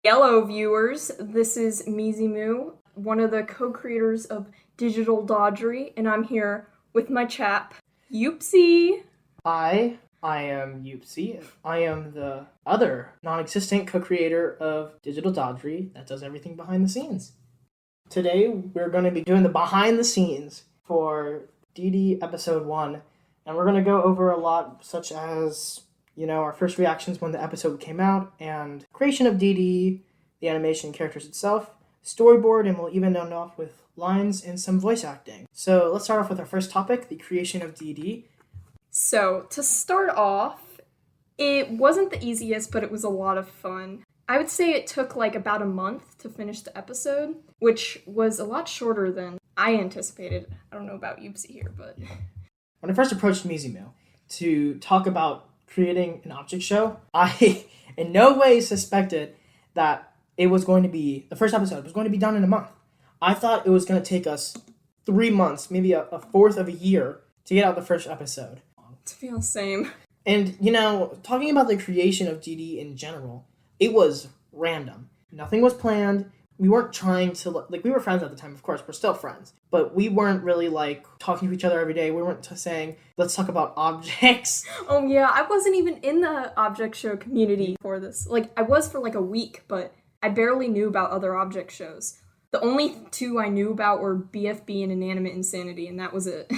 Hello, viewers. This is Mizimu, one of the co-creators of Digital Dodgery, and I'm here with my chap, Yoopsie. Hi, I am Yoopsie. I am the other non-existent co-creator of Digital Dodgery that does everything behind the scenes. Today, we're going to be doing the behind the scenes for DD Episode 1, and we're going to go over a lot such as, our first reactions when the episode came out, and creation of DD, the animation characters itself, storyboard, and we'll even end off with lines and some voice acting. So let's start off with our first topic, the creation of DD. So, to start off, it wasn't the easiest, but it was a lot of fun. I would say it took about a month to finish the episode, which was a lot shorter than I anticipated. I don't know about Yoopsie here, but... Yeah. When I first approached Mizimu to talk about creating an object show, I in no way suspected that it was going to be, the first episode was going to be done in a month. I thought it was going to take us 3 months, maybe a fourth of a year to get out the first episode. To feel the same. And, talking about the creation of DD in general, it was random. Nothing was planned. We weren't trying to, we were friends at the time, of course, we're still friends. But we weren't really, talking to each other every day. We weren't saying, let's talk about objects. Oh, yeah, I wasn't even in the object show community for this. I was for, a week, but I barely knew about other object shows. The only two I knew about were BFB and Inanimate Insanity, and that was it.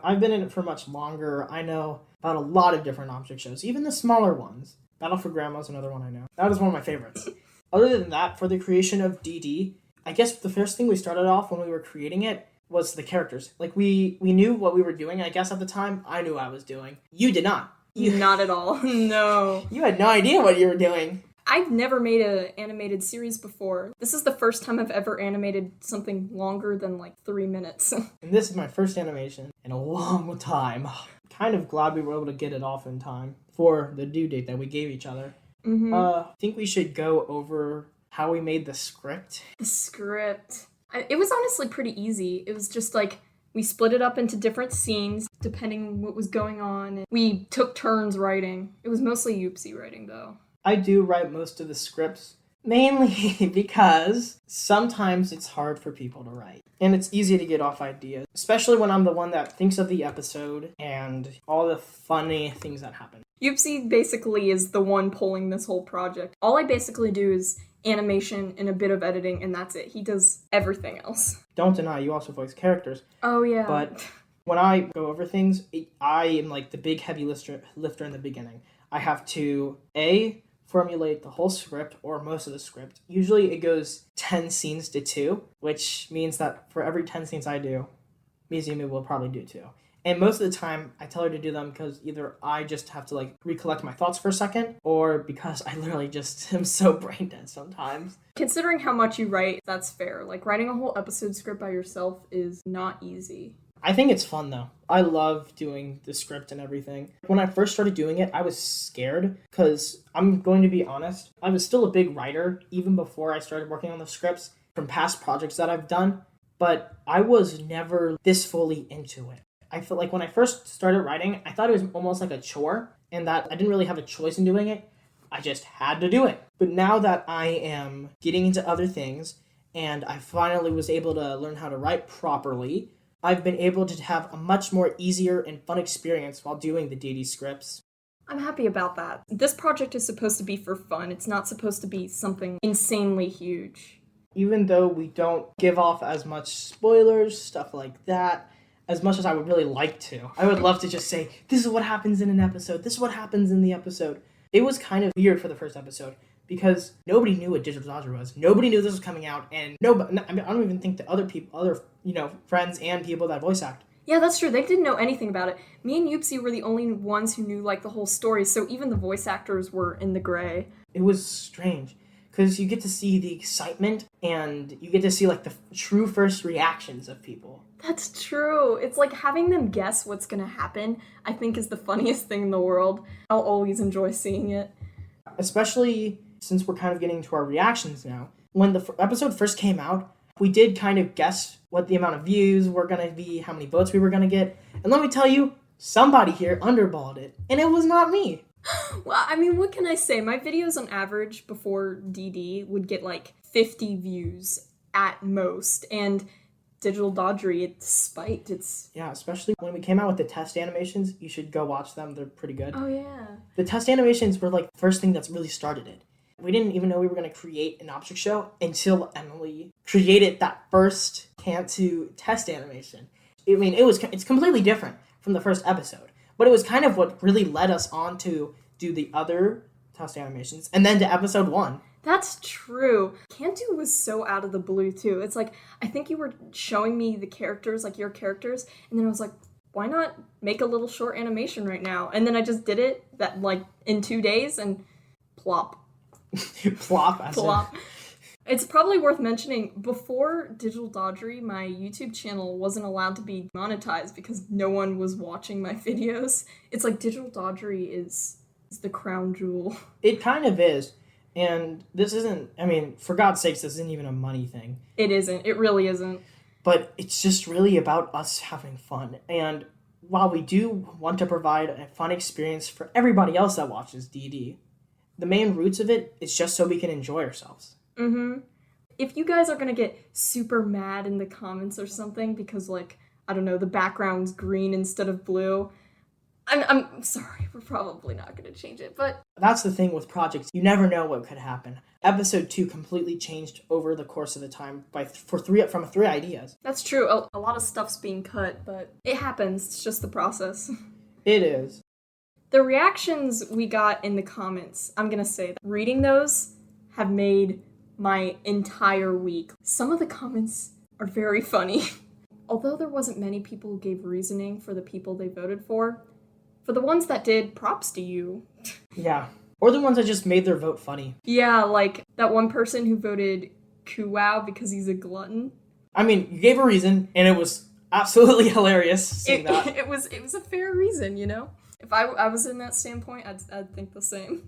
I've been in it for much longer. I know about a lot of different object shows, even the smaller ones. Battle for Grandma's another one I know. That was one of my favorites. Other than that, for the creation of DD, I guess the first thing we started off when we were creating it was the characters. We knew what we were doing, I guess at the time. I knew what I was doing. You did not. Not at all. No. You had no idea what you were doing. I've never made an animated series before. This is the first time I've ever animated something longer than 3 minutes. And this is my first animation in a long time. Kind of glad we were able to get it off in time for the due date that we gave each other. Mm-hmm. I think we should go over how we made the script. The script. It was honestly pretty easy. It was just we split it up into different scenes depending on what was going on. And we took turns writing. It was mostly Yoopsie writing though. I do write most of the scripts, mainly because sometimes it's hard for people to write. And it's easy to get off ideas, especially when I'm the one that thinks of the episode and all the funny things that happen. Yoopsie basically is the one pulling this whole project. All I basically do is animation and a bit of editing, and that's it. He does everything else. Don't deny, you also voice characters. Oh, yeah. But when I go over things, I am the big heavy lifter in the beginning. I have to, formulate the whole script or most of the script. Usually it goes 10 scenes to 2, which means that for every 10 scenes I do, Mizimu will probably do 2. And most of the time, I tell her to do them because either I just have to recollect my thoughts for a second, or because I literally just am so brain dead sometimes. Considering how much you write, that's fair. Writing a whole episode script by yourself is not easy. I think it's fun though. I love doing the script and everything. When I first started doing it, I was scared because I'm going to be honest, I was still a big writer even before I started working on the scripts from past projects that I've done, but I was never this fully into it. I feel when I first started writing, I thought it was almost like a chore and that I didn't really have a choice in doing it. I just had to do it. But now that I am getting into other things and I finally was able to learn how to write properly, I've been able to have a much more easier and fun experience while doing the DD scripts. I'm happy about that. This project is supposed to be for fun. It's not supposed to be something insanely huge. Even though we don't give off as much spoilers, stuff like that, as much as I would really like to. I would love to just say, this is what happens in an episode, this is what happens in the episode. It was kind of weird for the first episode because nobody knew what Digital Dodgery was. Nobody knew this was coming out, and I don't even think the other friends and people that voice act. Yeah, that's true. They didn't know anything about it. Me and Yoopsie were the only ones who knew the whole story, so even the voice actors were in the gray. It was strange because you get to see the excitement and you get to see the true first reactions of people. That's true. It's having them guess what's gonna happen, I think is the funniest thing in the world. I'll always enjoy seeing it. Especially since we're kind of getting to our reactions now. When the episode first came out, we did kind of guess what the amount of views were going to be, how many votes we were going to get. And let me tell you, somebody here underballed it. And it was not me. Well, I mean, what can I say? My videos on average before DD would get like 50 views at most, and Digital Dodgery, it spiked. Yeah, especially when we came out with the test animations, you should go watch them. They're pretty good. Oh, yeah. The test animations were like the first thing that's really started it. We didn't even know we were going to create an object show until Emily created that first Cantu test animation. I mean, it's completely different from the first episode, but it was kind of what really led us on to do the other test animations and then to episode 1. That's true. Cantu was so out of the blue, too. It's like, I think you were showing me the characters, like your characters, and then I was like, why not make a little short animation right now? And then I just did it in 2 days, and plop. Plop. Plop. It's probably worth mentioning, before Digital Dodgery, my YouTube channel wasn't allowed to be monetized because no one was watching my videos. It's like Digital Dodgery is the crown jewel. It kind of is. And this isn't, I mean, for God's sakes, this isn't even a money thing. It isn't. It really isn't. But it's just really about us having fun. And while we do want to provide a fun experience for everybody else that watches DD, the main roots of it is just so we can enjoy ourselves. Mm-hmm. If you guys are going to get super mad in the comments or something because, like, I don't know, the background's green instead of blue, I'm sorry, we're probably not going to change it, but... That's the thing with projects. You never know what could happen. Episode 2 completely changed over the course of the time from 3 ideas. That's true. A lot of stuff's being cut, but it happens. It's just the process. It is. The reactions we got in the comments, I'm going to say that reading those have made my entire week. Some of the comments are very funny. Although there wasn't many people who gave reasoning for the people they voted for the ones that did, props to you. Yeah. Or the ones that just made their vote funny. Yeah, like that one person who voted Kuwow because he's a glutton. I mean, you gave a reason, and it was absolutely hilarious seeing that. It was a fair reason, you know? If I was in that standpoint, I'd think the same.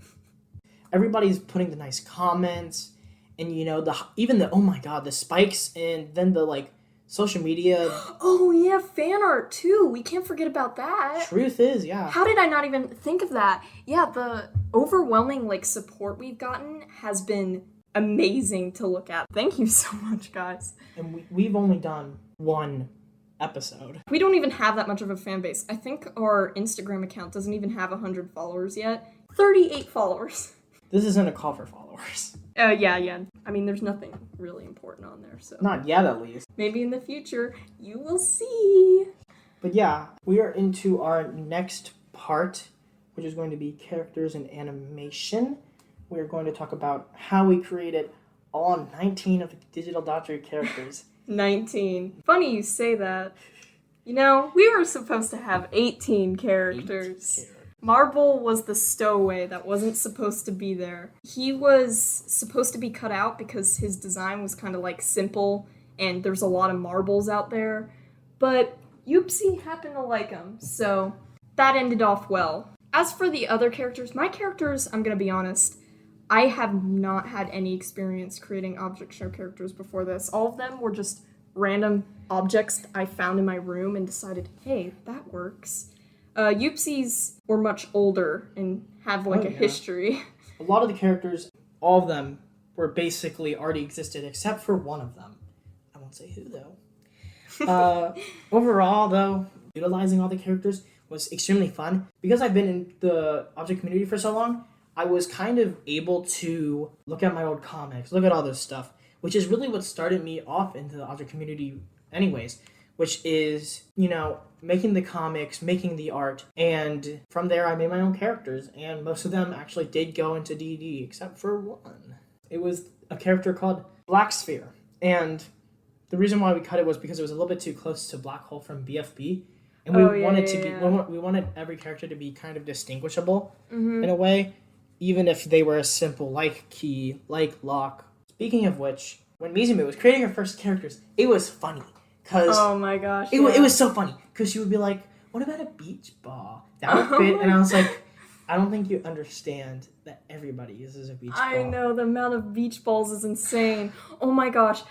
Everybody's putting the nice comments, and you know, oh my god, the spikes, and then the like social media. Oh yeah, fan art too. We can't forget about that. Truth is, yeah. How did I not even think of that? Yeah, the overwhelming like support we've gotten has been amazing to look at. Thank you so much, guys. And we've only done 1 episode. We don't even have that much of a fan base. I think our Instagram account doesn't even have 100 followers yet. 38 followers. This isn't a call for followers. Yeah. I mean, there's nothing really important on there, so. Not yet, at least. Maybe in the future, you will see. But yeah, we are into our next part, which is going to be characters and animation. We are going to talk about how we created all 19 of the Digital Dodgery characters. 19. Funny you say that. You know, we were supposed to have 18 characters. Marble was the stowaway that wasn't supposed to be there. He was supposed to be cut out because his design was kind of like simple and there's a lot of marbles out there. But Yoopsie happened to like him, so that ended off well. As for the other characters, my characters, I'm gonna be honest, I have not had any experience creating object show characters before this. All of them were just random objects I found in my room and decided, hey, that works. Yoopsies were much older and have a history. A lot of the characters, all of them, were basically already existed except for one of them. I won't say who though. Overall though, utilizing all the characters was extremely fun. Because I've been in the object community for so long, I was kind of able to look at my old comics, look at all this stuff, which is really what started me off into the object community anyways, which is, you know, making the comics, making the art, and from there I made my own characters, and most of them actually did go into DD, except for one. It was a character called Black Sphere, and the reason why we cut it was because it was a little bit too close to Black Hole from BFB, and we wanted every character to be kind of distinguishable in a way, even if they were as simple, like Key, like Locke. Speaking of which, when Mizumu was creating her first characters, it was funny. Oh my gosh. It was so funny. Because she would be like, what about a beach ball? That would fit. And I was like, I don't think you understand that everybody uses a beach ball. I know, the amount of beach balls is insane. Oh my gosh.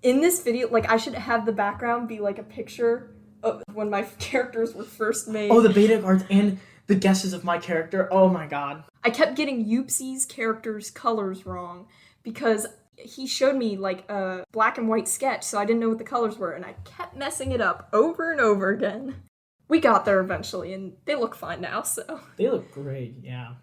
In this video, like, I should have the background be like a picture of when my characters were first made. Oh, the beta cards and the guesses of my character. Oh my god. I kept getting Yoopsie's character's colors wrong because he showed me like a black and white sketch, so I didn't know what the colors were, and I kept messing it up over and over again. We got there eventually, and they look fine now, so. They look great, yeah.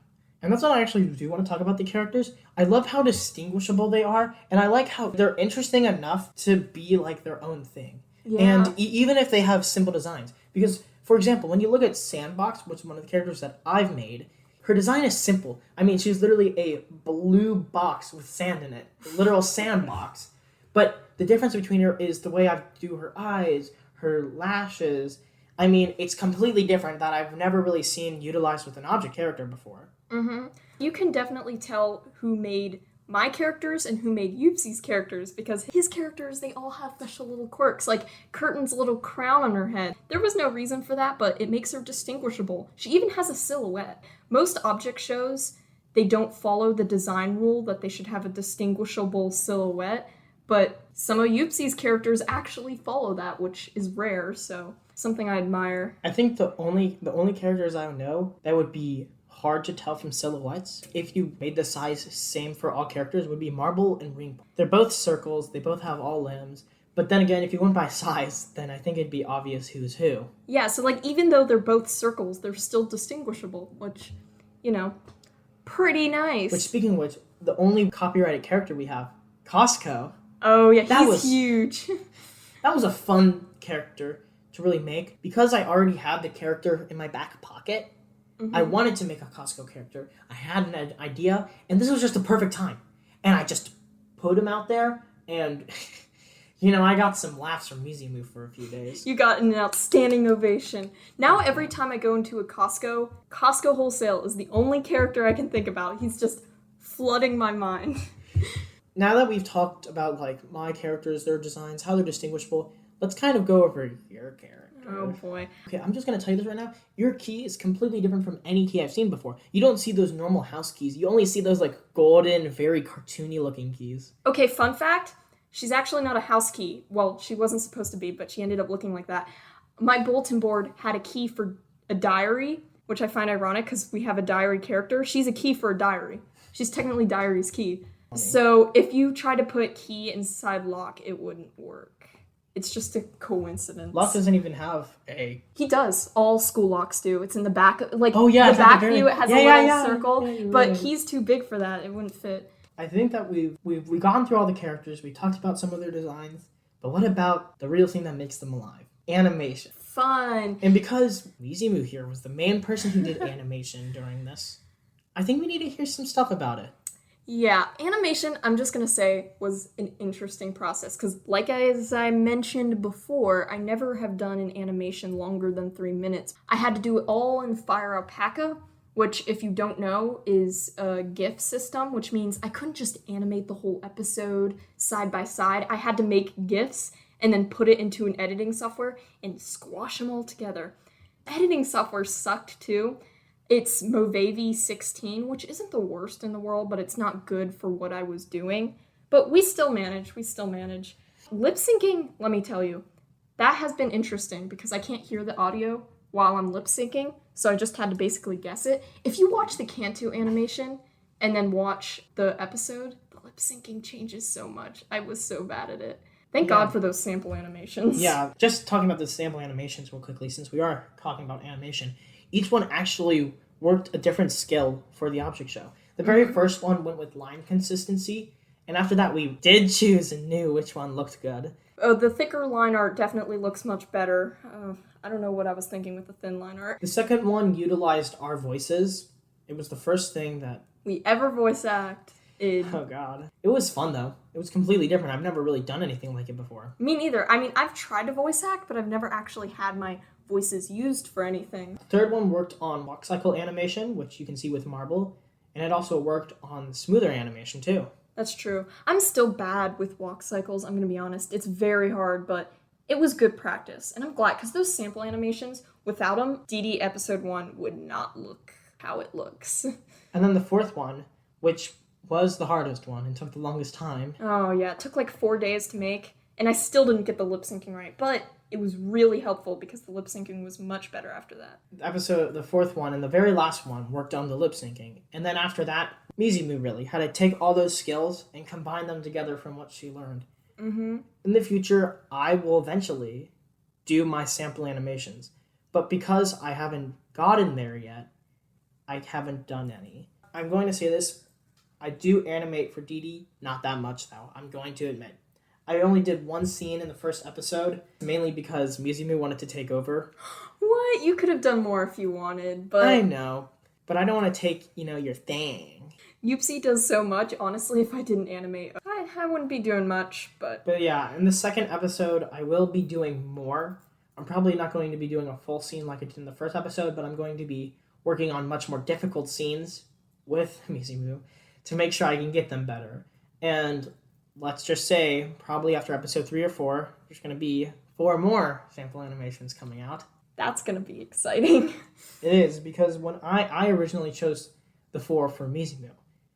And that's what I actually do want to talk about the characters. I love how distinguishable they are, and I like how they're interesting enough to be like their own thing. Yeah. And even if they have simple designs. Because, for example, when you look at Sandbox, which is one of the characters that I've made, her design is simple. I mean, she's literally a blue box with sand in it. A literal sandbox. But the difference between her is the way I do her eyes, her lashes. I mean, it's completely different that I've never really seen utilized with an object character before. Mm-hmm. You can definitely tell who made my characters and who made Yoopsie's characters, because his characters, they all have special little quirks, like Curtin's little crown on her head. There was no reason for that, but it makes her distinguishable. She even has a silhouette. Most object shows, they don't follow the design rule that they should have a distinguishable silhouette, but some of Yoopsie's characters actually follow that, which is rare, so something I admire. I think the only characters I know that would be hard to tell from silhouettes, if you made the size same for all characters, would be Marble and Ring. They're both circles, they both have all limbs, but then again, if you went by size, then I think it'd be obvious who's who. Yeah, so like even though they're both circles, they're still distinguishable, which, you know, pretty nice. Which, speaking of which, the only copyrighted character we have, Costco. Oh yeah, he's huge. That was a fun character to really make. Because I already had the character in my back pocket, I wanted to make a Costco character. I had an idea, and this was just the perfect time. And I just put him out there, and, I got some laughs from Mizimu for a few days. You got an outstanding ovation. Now every time I go into a Costco Wholesale is the only character I can think about. He's just flooding my mind. Now that we've talked about, my characters, their designs, how they're distinguishable, let's kind of go over your character. Oh boy. Okay, I'm just going to tell you this right now. Your key is completely different from any key I've seen before. You don't see those normal house keys. You only see those, golden, very cartoony looking keys. Okay, fun fact. She's actually not a house key. Well, she wasn't supposed to be, but she ended up looking like that. My bulletin board had a key for a diary, which I find ironic because we have a diary character. She's a key for a diary. She's technically diary's key. So if you try to put key inside lock, it wouldn't work. It's just a coincidence. Lock doesn't even have a... He does. All school locks do. It's in the back. Oh, yeah. The back view, it has a little circle. Yeah, but right. Key's too big for that. It wouldn't fit. I think that we've gone through all the characters. We talked about some of their designs. But what about the real thing that makes them alive? Animation. Fun. And because Mizimu here was the main person who did animation during this, I think we need to hear some stuff about it. Yeah, animation, I'm just going to say, was an interesting process. Because as I mentioned before, I never have done an animation longer than 3 minutes. I had to do it all in Fire Alpaca, which, if you don't know, is a GIF system, which means I couldn't just animate the whole episode side by side. I had to make GIFs and then put it into an editing software and squash them all together. Editing software sucked too. It's Movavi 16, which isn't the worst in the world, but it's not good for what I was doing. But we still manage. Lip syncing, let me tell you, that has been interesting because I can't hear the audio while I'm lip syncing, so I just had to basically guess it. If you watch the Cantu animation and then watch the episode, the lip syncing changes so much. I was so bad at it. Thank God for those sample animations. Yeah, just talking about the sample animations real quickly, since we are talking about animation, each one actually worked a different skill for the object show. The very first one went with line consistency, and after that we did choose and knew which one looked good. Oh, the thicker line art definitely looks much better. I don't know what I was thinking with the thin line art. The second one utilized our voices. It was the first thing that we ever voice acted. Oh god. It was fun though. It was completely different. I've never really done anything like it before. Me neither. I mean, I've tried to voice act, but I've never actually had my voices used for anything. The third one worked on walk cycle animation, which you can see with Marble, and it also worked on smoother animation too. That's true. I'm still bad with walk cycles, I'm gonna be honest. It's very hard, but it was good practice. And I'm glad, because those sample animations, without them, DD episode 1 would not look how it looks. And then the fourth one, which was the hardest one and took the longest time. Oh yeah, it took 4 days to make. And I still didn't get the lip syncing right, but it was really helpful because the lip syncing was much better after that. The fourth one and the very last one worked on the lip syncing. And then after that, Mizumu really had to take all those skills and combine them together from what she learned. Mm-hmm. In the future, I will eventually do my sample animations. But because I haven't gotten there yet, I haven't done any. I'm going to say this. I do animate for Dee Dee, not that much though, I'm going to admit. I only did one scene in the first episode, mainly because Mizumu wanted to take over. What? You could have done more if you wanted, but... I know, but I don't want to take, your thing. Youpsie does so much, honestly, if I didn't animate, I wouldn't be doing much, but... But yeah, in the second episode, I will be doing more. I'm probably not going to be doing a full scene like I did in the first episode, but I'm going to be working on much more difficult scenes with Mizumu to make sure I can get them better. And let's just say, probably after episode 3 or 4, there's going to be 4 more sample animations coming out. That's going to be exciting. It is, because when I originally chose the 4 for Mizumu.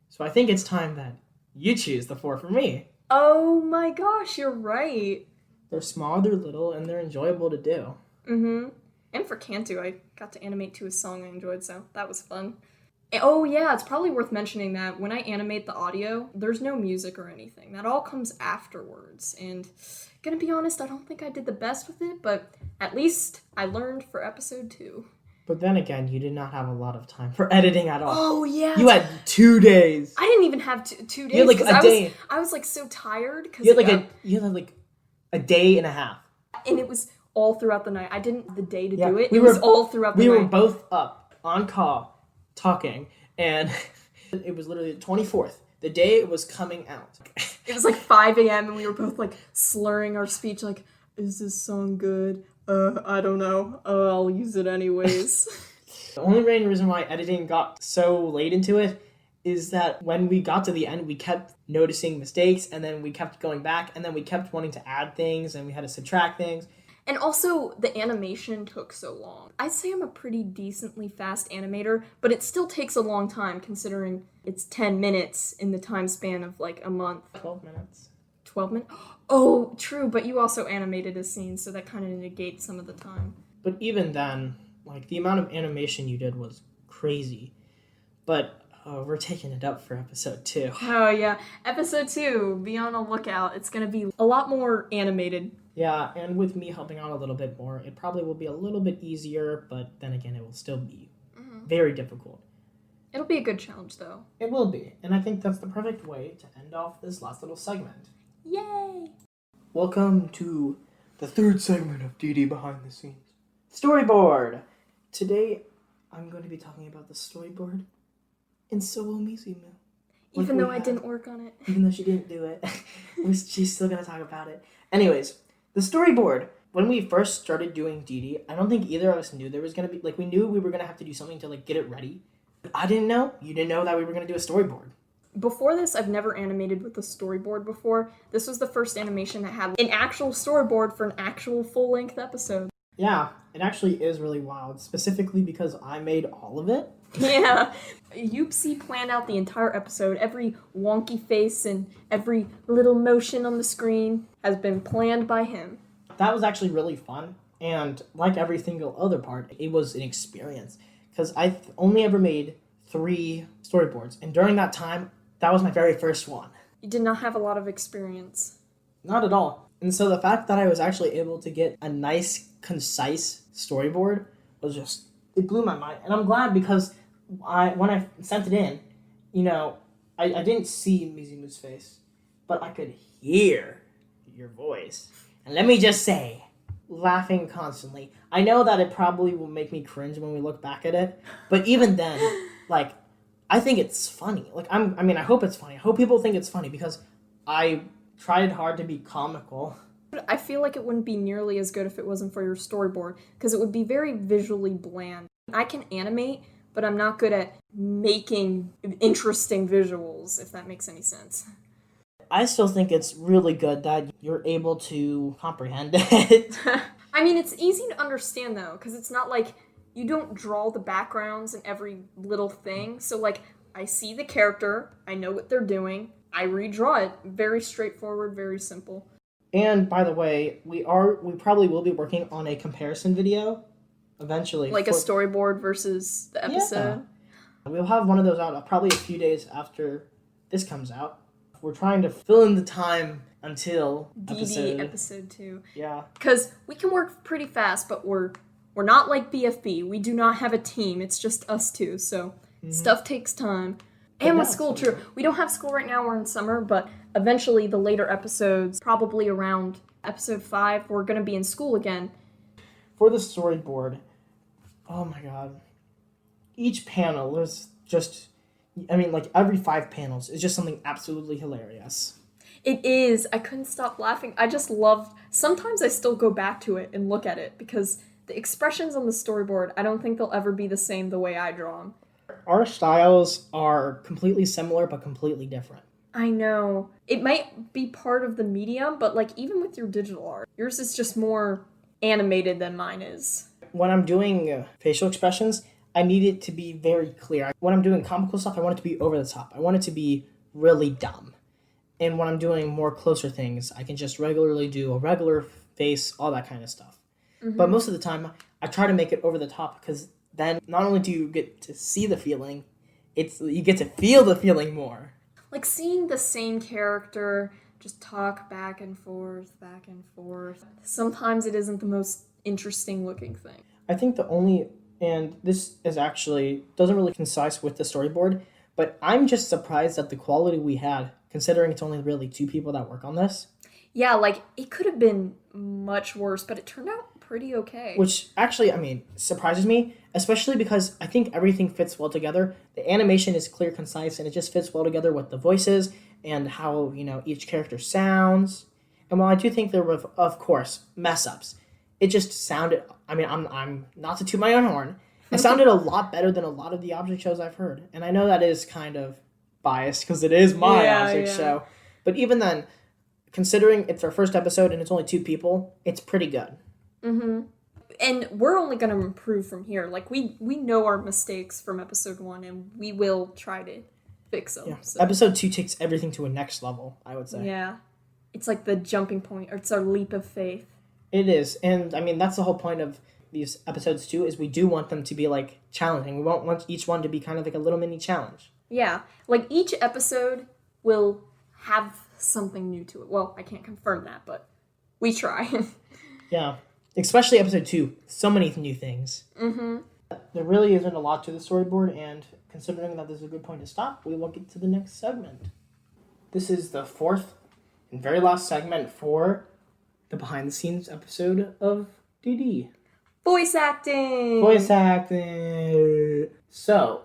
So I think it's time that you choose the 4 for me. Oh my gosh, you're right. They're small, they're little, and they're enjoyable to do. Mm-hmm. And for Cantu, I got to animate to a song I enjoyed, so that was fun. Oh yeah, it's probably worth mentioning that when I animate the audio, there's no music or anything. That all comes afterwards. And gonna be honest, I don't think I did the best with it, but at least I learned for episode 2. But then again, you did not have a lot of time for editing at all. Oh yeah. You had 2 days. I didn't even have 2 days. You had like a day. I was like so tired. You had like a day and a half. And it was all throughout the night. I didn't have the day to do it. It was all throughout the night. We were both up on call talking, and it was literally the 24th, the day it was coming out. It was like 5 a.m. and we were both like slurring our speech like, is this song good? I don't know. I'll use it anyways. The only main reason why editing got so late into it is that when we got to the end, we kept noticing mistakes, and then we kept going back, and then we kept wanting to add things, and we had to subtract things. And also, the animation took so long. I'd say I'm a pretty decently fast animator, but it still takes a long time considering it's 10 minutes in the time span of like a month. 12 minutes. 12 minutes? Oh, true, but you also animated a scene, so that kind of negates some of the time. But even then, like, the amount of animation you did was crazy. But we're taking it up for episode 2. Oh, yeah. Episode 2, be on the lookout. It's going to be a lot more animated. Yeah, and with me helping out a little bit more, it probably will be a little bit easier, but then again, it will still be very difficult. It'll be a good challenge, though. It will be, and I think that's the perfect way to end off this last little segment. Yay! Welcome to the 3rd segment of Dee Dee Behind the Scenes. Storyboard! Today, I'm going to be talking about the storyboard, and so will Mizumu. Even though I didn't work on it. Even though she didn't do it. She's still going to talk about it. Anyways, the storyboard. When we first started doing Dee Dee, I don't think either of us knew there was going to be, like, we knew we were going to have to do something to, like, get it ready. But I didn't know. You didn't know that we were going to do a storyboard. Before this, I've never animated with a storyboard before. This was the first animation that had an actual storyboard for an actual full-length episode. Yeah, it actually is really wild, specifically because I made all of it. Yeah, Youpsie planned out the entire episode. Every wonky face and every little motion on the screen has been planned by him. That was actually really fun, and like every single other part, it was an experience, because I only ever made 3 storyboards, and during that time, that was my very first one. You did not have a lot of experience. Not at all. And so the fact that I was actually able to get a nice, concise storyboard was just, it blew my mind. And I'm glad because when I sent it in, I didn't see Mizumu's face, but I could hear your voice. And let me just say, laughing constantly. I know that it probably will make me cringe when we look back at it, but even then, like, I think it's funny. Like, I hope it's funny. I hope people think it's funny because I tried hard to be comical. I feel like it wouldn't be nearly as good if it wasn't for your storyboard, because it would be very visually bland. I can animate, but I'm not good at making interesting visuals, if that makes any sense. I still think it's really good that you're able to comprehend it. I mean, it's easy to understand, though, because it's not like you don't draw the backgrounds and every little thing. So, like, I see the character, I know what they're doing, I redraw it. Very straightforward, very simple. And by the way, we probably will be working on a comparison video eventually. Like a storyboard versus the episode. Yeah. We'll have one of those out probably a few days after this comes out. We're trying to fill in the time until episode 2. Yeah. Because we can work pretty fast, but we're not like BFB. We do not have a team. It's just us two, so stuff takes time. And with school, true. We don't have school right now. We're in summer, but eventually the later episodes, probably around episode 5, we're going to be in school again. For the storyboard, oh my god. Each panel is just, like every 5 panels is just something absolutely hilarious. It is. I couldn't stop laughing. I just loved, sometimes I still go back to it and look at it because the expressions on the storyboard, I don't think they'll ever be the same the way I draw them. Our styles are completely similar but completely different. I know. It might be part of the medium, but like even with your digital art, yours is just more animated than mine is. When I'm doing facial expressions, I need it to be very clear. When I'm doing comical stuff, I want it to be over the top. I want it to be really dumb. And when I'm doing more closer things, I can just regularly do a regular face, all that kind of stuff. Mm-hmm. But most of the time, I try to make it over the top because then not only do you get to see the feeling, you get to feel the feeling more. Like seeing the same character just talk back and forth. Sometimes it isn't the most interesting looking thing. I think and this is actually, doesn't really concise with the storyboard, but I'm just surprised at the quality we had, considering it's only really 2 people that work on this. Yeah, like, it could have been much worse, but it turned out pretty okay. Which actually, surprises me, especially because I think everything fits well together. The animation is clear, concise, and it just fits well together with the voices and how, each character sounds. And while I do think there were, of course, mess-ups, it just sounded, I'm not to toot my own horn, it sounded a lot better than a lot of the object shows I've heard. And I know that is kind of biased because it is my object show. But even then, considering it's our first episode and it's only 2 people, it's pretty good. Mm-hmm. And we're only going to improve from here. Like, we know our mistakes from episode 1, and we will try to fix them. Yeah. So. Episode 2 takes everything to a next level, I would say. Yeah. It's like the jumping point, or it's our leap of faith. It is. And, that's the whole point of these episodes, too, is we do want them to be, like, challenging. We want each one to be kind of like a little mini challenge. Yeah. Like, each episode will have something new to it. Well, I can't confirm that, but we try. Yeah. Especially episode 2. So many new things. Mm-hmm. There really isn't a lot to the storyboard, and considering that this is a good point to stop, we will get to the next segment. This is the 4th and very last segment for the behind-the-scenes episode of DD. Voice acting! So,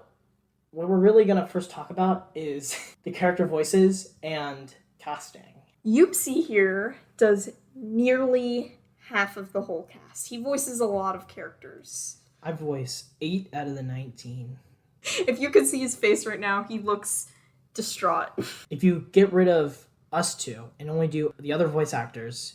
what we're really going to first talk about is the character voices and casting. Youpsy here does nearly half of the whole cast. He voices a lot of characters. I voice 8 out of the 19. If you could see his face right now, he looks distraught. If you get rid of us 2 and only do the other voice actors,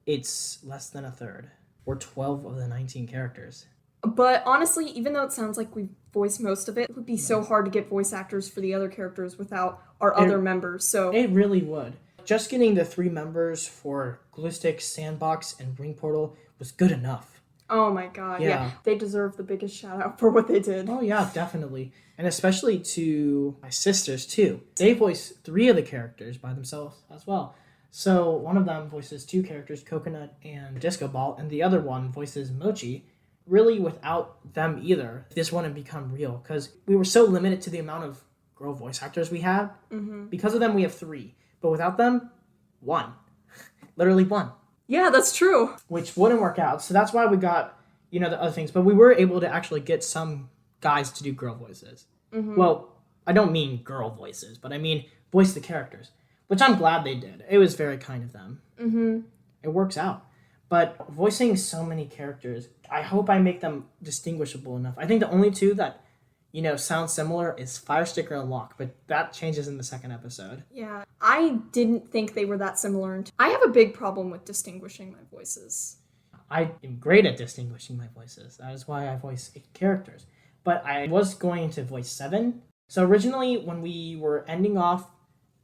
it's less than a third. We're 12 of the 19 characters. But honestly, even though it sounds like we voice most of it, it would be so hard to get voice actors for the other characters without our other members. So it really would. Just getting the 3 members for Gluestick, Sandbox, and Ring Portal was good enough. Oh my god, yeah. They deserve the biggest shout out for what they did. Oh yeah, definitely. And especially to my sisters too. They voice 3 of the characters by themselves as well. So one of them voices 2 characters, Coconut and Disco Ball, and the other one voices Mochi. Really, without them either, this wouldn't become real, because we were so limited to the amount of girl voice actors we had. Mm-hmm. Because of them, we have 3. But without them, 1. Literally 1. Yeah, that's true. Which wouldn't work out. So that's why we got, the other things. But we were able to actually get some guys to do girl voices. Mm-hmm. Well, I don't mean girl voices, but I mean voice the characters. Which I'm glad they did. It was very kind of them. Mm-hmm. It works out. But voicing so many characters, I hope I make them distinguishable enough. I think the only 2 that, sound similar is Firesticker and Locke, but that changes in the 2nd episode. Yeah, I didn't think they were that similar. I have a big problem with distinguishing my voices. I am great at distinguishing my voices. That is why I voice 8 characters. But I was going to voice 7. So originally, when we were ending off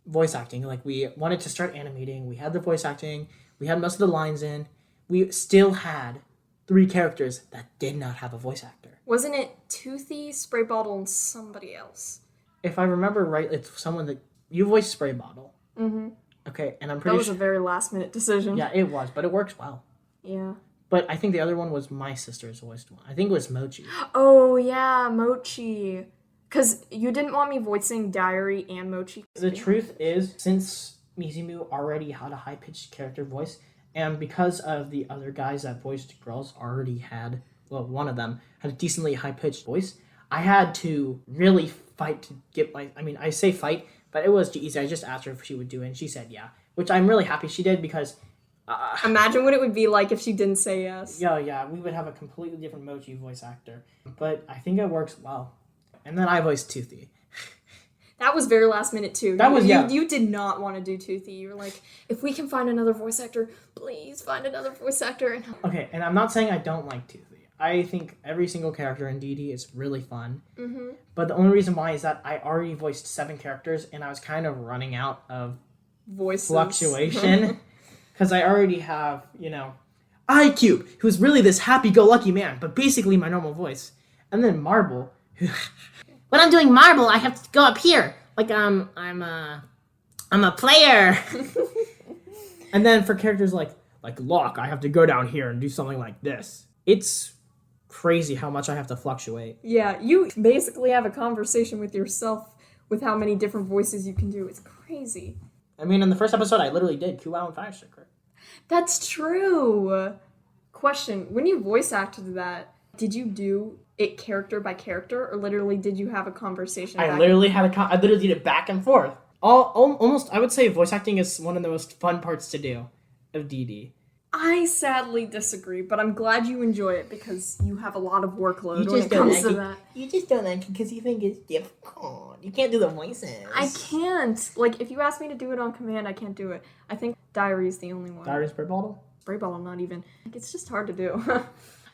voice acting. Like, we wanted to start animating. We had the voice acting. We had most of the lines in. We still had 3 characters that did not have a voice actor. Wasn't it Toothy, Spray Bottle, and somebody else? If I remember right, it's someone that... You voiced Spray Bottle. Mm-hmm. Okay, and I'm pretty sure... That was a very last-minute decision. Yeah, it was, but it works well. Yeah. But I think the other one was my sister's voiced one. I think it was Mochi. Oh, yeah, Mochi. Because you didn't want me voicing Diary and Mochi. The truth is, since Mizumu already had a high-pitched character voice, and because of the other guys that voiced girls already had, well, one of them had a decently high-pitched voice, I had to really fight to get my... I mean, I say fight, but it was easy. I just asked her if she would do it, and she said yeah. Which I'm really happy she did, because... Imagine what it would be like if she didn't say yes. Yeah, we would have a completely different Mochi voice actor. But I think it works well. And then I voiced Toothy. That was very last minute too. You did not want to do Toothy. You were like, if we can find another voice actor, please find another voice actor. Okay, and I'm not saying I don't like Toothy. I think every single character in DD is really fun. Mm-hmm. But the only reason why is that I already voiced 7 characters, and I was kind of running out of voices. Fluctuation. Because I already have, iCube, who's really this happy-go-lucky man, but basically my normal voice. And then Marble, who... When I'm doing Marble, I have to go up here. Like, I'm a player. And then for characters like Locke, I have to go down here and do something like this. It's crazy how much I have to fluctuate. Yeah, you basically have a conversation with yourself with how many different voices you can do. It's crazy. I mean, in the first episode, I literally did Kuwao and Fire Sticker. That's true. Question, when you voice acted that, did you do it character by character, or literally did you have a conversation? I literally did it back and forth. Almost, I would say voice acting is one of the most fun parts to do of DD. I sadly disagree, but I'm glad you enjoy it because you have a lot of workload when it comes to that. You just don't like it because you think it's difficult. You can't do the voices. I can't. Like, if you ask me to do it on command, I can't do it. I think Diary is the only one. Diary Spray Bottle? Spray Bottle, not even. Like, it's just hard to do.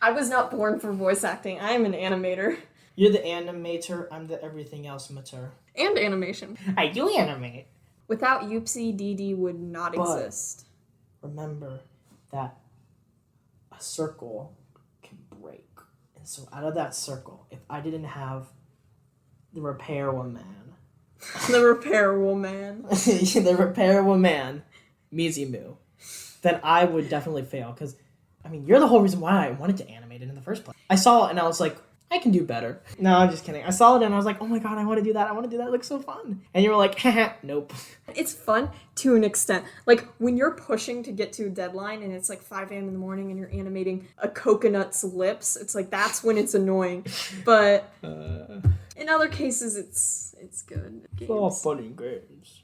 I was not born for voice acting. I am an animator. You're the animator, I'm the everything else mater. And animation. I do animate. Without Youpsie, DD would not exist. Remember that a circle can break. And so out of that circle, if I didn't have the repair woman. The repair woman. The repair woman, Mizumu, then I would definitely fail. Because, I mean, you're the whole reason why I wanted to animate it in the first place. I saw it and I was like, I can do better. No, I'm just kidding. I saw it and I was like, oh my god, I want to do that. It looks so fun. And you were like, haha, nope. It's fun to an extent. Like, when you're pushing to get to a deadline and it's like 5 a.m. in the morning and you're animating a coconut's lips, it's like, that's when it's annoying. But in other cases, it's good. It's all fun and games.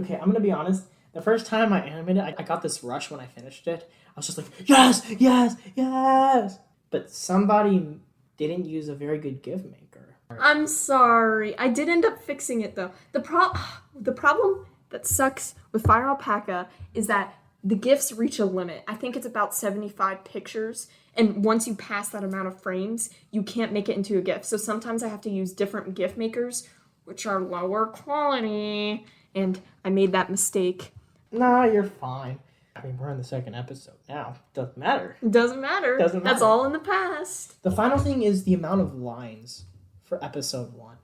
Okay, I'm going to be honest. The first time I animated, I got this rush when I finished it. I was just like, yes, yes, yes. But somebody didn't use a very good GIF maker. I'm sorry. I did end up fixing it, though. The problem that sucks with Fire Alpaca is that the GIFs reach a limit. I think it's about 75 pictures, and once you pass that amount of frames, you can't make it into a GIF. So sometimes I have to use different GIF makers, which are lower quality, and I made that mistake. Nah, you're fine. I mean, we're in the second episode now. Doesn't matter. Doesn't matter. That's all in the past. The final thing is the amount of lines for episode 1.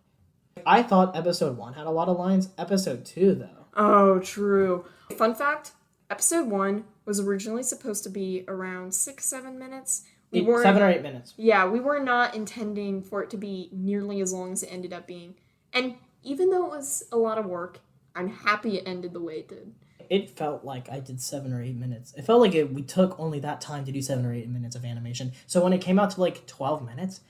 I thought episode 1 had a lot of lines. Episode 2, though. Oh, true. Fun fact, episode 1 was originally supposed to be around 6-7 minutes. 7 or 8 minutes. Yeah, we were not intending for it to be nearly as long as it ended up being. And even though it was a lot of work, I'm happy it ended the way it did. It felt like I did 7 or 8 minutes. It felt like we took only that time to do 7 or 8 minutes of animation. So when it came out to like 12 minutes,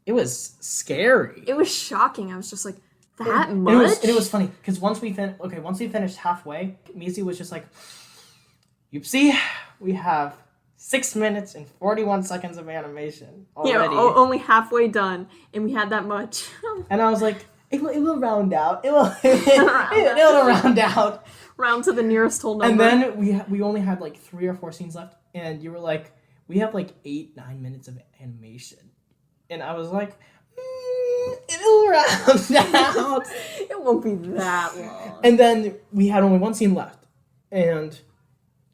it was scary. It was shocking. I was just like, that much? And it was funny, because once we finished halfway, Mizu was just like, Youpsie, we have 6 minutes and 41 seconds of animation already. Yeah, only halfway done, and we had that much. And I was like, it will round out. It'll round out. Round to the nearest whole number. And then we only had like 3 or 4 scenes left, and you were like, we have like 8-9 minutes of animation. And I was like, it'll round out. It won't be that long. And then we had only one scene left. And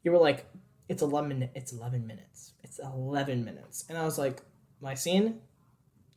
you were like, it's 11 minutes. It's 11 minutes. It's 11 minutes. And I was like, my scene?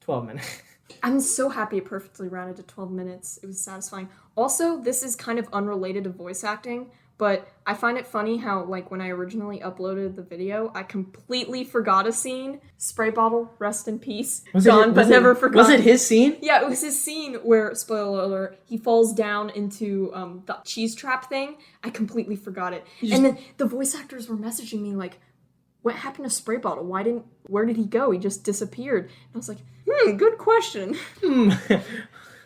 12 minutes. I'm so happy it perfectly rounded to 12 minutes. It was satisfying. Also, this is kind of unrelated to voice acting, but I find it funny how, like, when I originally uploaded the video, I completely forgot a scene. Spray bottle, rest in peace. Gone, but never forgotten. Was it his scene? Yeah, it was his scene where, spoiler alert, he falls down into the cheese trap thing. I completely forgot it. And then the voice actors were messaging me, like, what happened to Spray Bottle? Where did he go? He just disappeared. And I was like, good question.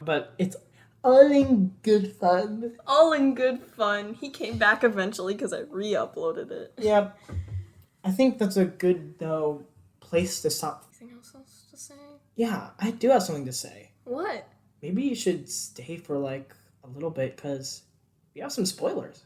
But it's all in good fun. All in good fun. He came back eventually because I re-uploaded it. Yeah. I think that's a good, though, place to stop. Anything else to say? Yeah, I do have something to say. What? Maybe you should stay for, like, a little bit, because we have some spoilers.